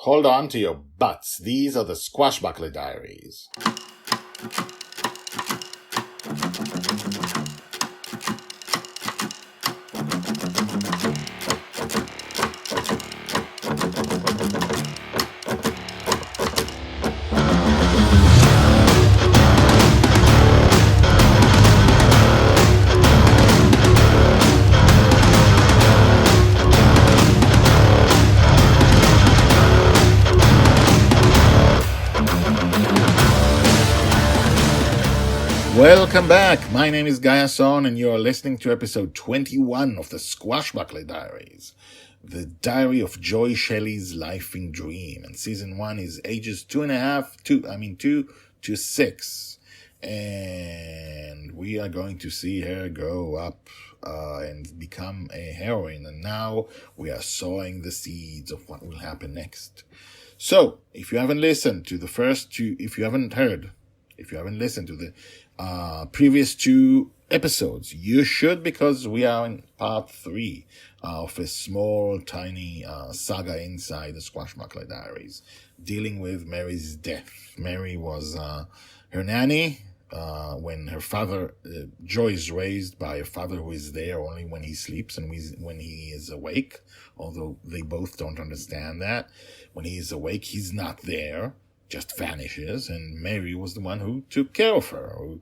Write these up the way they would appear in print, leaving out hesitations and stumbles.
Hold on to your butts. These are the Squashbuckler Diaries. Welcome back. My name is Guy Hasson, and you are listening to episode 21 of the Squashbuckler Diaries, the diary of Joy Shelley's life in dream. And season 1 is ages 2 to 6. And we are going to see her grow up and become a heroine. And now we are sowing the seeds of what will happen next. So, if you haven't listened to the first two, if you haven't listened to the previous 2 episodes, you should, because we are in part 3 of a small, tiny saga inside the Squashbuckler Diaries, dealing with Mary's death. Mary was her nanny when her father, Joy is raised by a father who is there only when he sleeps and when he is awake, although they both don't understand that. When he is awake, he's not there, just vanishes, and Mary was the one who took care of her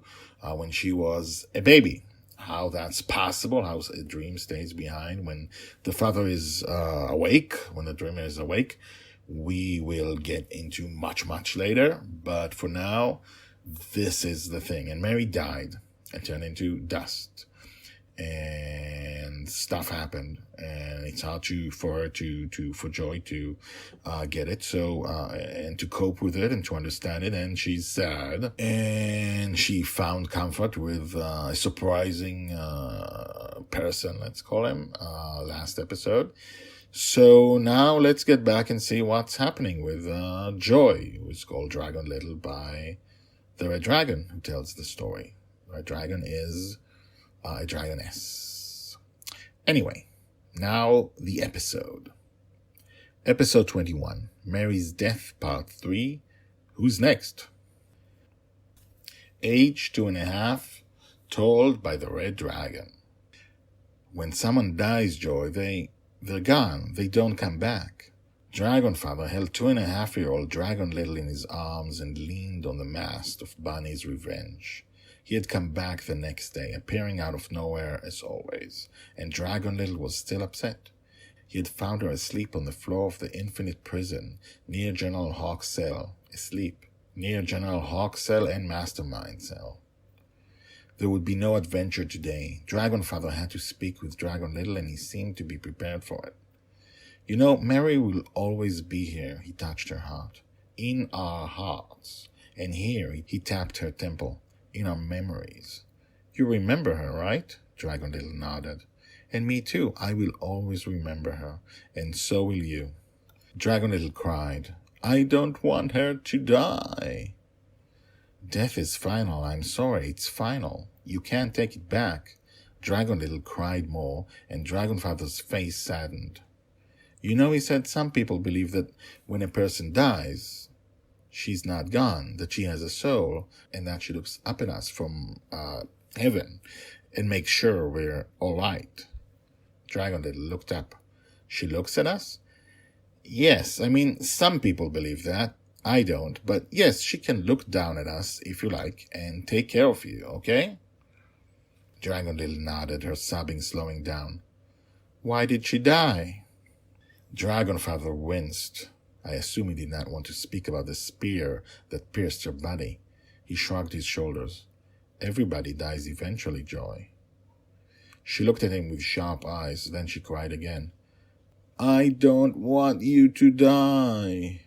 when she was a baby. How that's possible, how a dream stays behind when the father is awake, when the dreamer is awake, we will get into much, much later. But for now, this is the thing. And Mary died and turned into dust. And stuff happened, and it's hard for Joy to get it, so and to cope with it and to understand it, and she's sad, and she found comfort with a surprising person, let's call him, last episode. So now let's get back and see what's happening with Joy, who is called Dragon Little by the Red Dragon, who tells the story. Red Dragon is a dragoness. Anyway, now the episode. Episode 21, Mary's Death, Part 3. Who's next? Age 2.5, told by the Red Dragon. When someone dies, Joy, they're gone. They don't come back. Dragonfather held 2.5-year-old Dragon Little in his arms and leaned on the mast of Bonny's revenge. He had come back the next day, appearing out of nowhere as always, and Dragon Little was still upset. He had found her asleep on the floor of the Infinite Prison, near General Hawk's cell, and Mastermind cell. There would be no adventure today. Dragonfather had to speak with Dragon Little, and he seemed to be prepared for it. You know, Mary will always be here, he touched her heart, in our hearts, and here he tapped her temple. In our memories. You remember her, right? Dragon Little nodded. And me too. I will always remember her, and so will you. Dragon Little cried. I don't want her to die. Death is final. I'm sorry. It's final. You can't take it back. Dragon Little cried more, and Dragonfather's face saddened. You know, he said, some people believe that when a person dies, she's not gone, that she has a soul, and that she looks up at us from heaven and makes sure we're all right. Dragon Little looked up. She looks at us? Yes, I mean, some people believe that. I don't, but yes, she can look down at us, if you like, and take care of you, okay? Dragon Little nodded, her sobbing slowing down. Why did she die? Dragonfather winced. I assume he did not want to speak about the spear that pierced her body. He shrugged his shoulders. Everybody dies eventually, Joy. She looked at him with sharp eyes, then she cried again. I don't want you to die.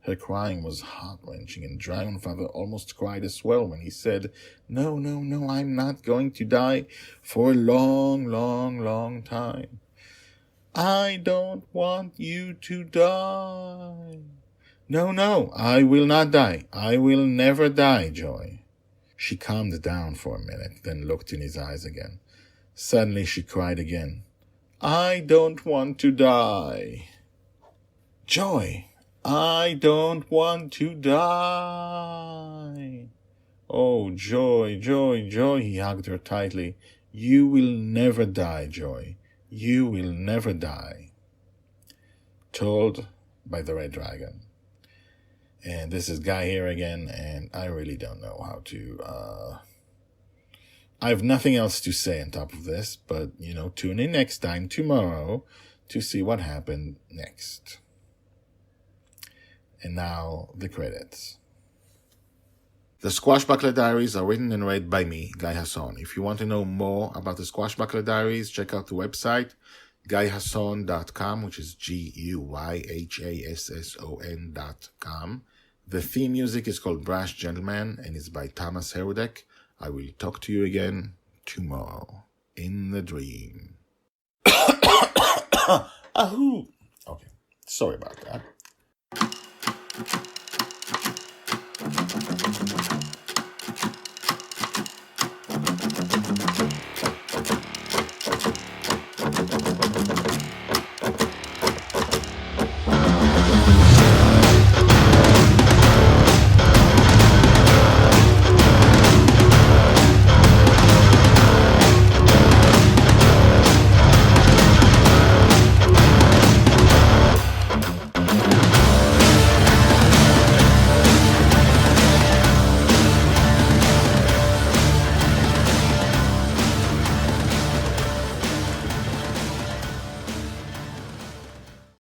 Her crying was heart-wrenching, and Dragonfather almost cried as well when he said, No, I'm not going to die for a long, long, long time. I don't want you to die. No, I will not die. I will never die, Joy. She calmed down for a minute, then looked in his eyes again. Suddenly she cried again. I don't want to die. Joy, I don't want to die. Oh, Joy, Joy, Joy, he hugged her tightly. You will never die, Joy. You will never die. Told by the Red Dragon. And this is Guy here again, and I really don't know how to... I have nothing else to say on top of this, but, tune in next time, tomorrow, to see what happened next. And now, the credits. The Squashbuckler Diaries are written and read by me, Guy Hasson. If you want to know more about the Squashbuckler Diaries, check out the website, guyhasson.com, which is GUYHASSON.com. The theme music is called Brash Gentleman and is by Thomas Herudek. I will talk to you again tomorrow in the dream. Ahoo! Okay, sorry about that.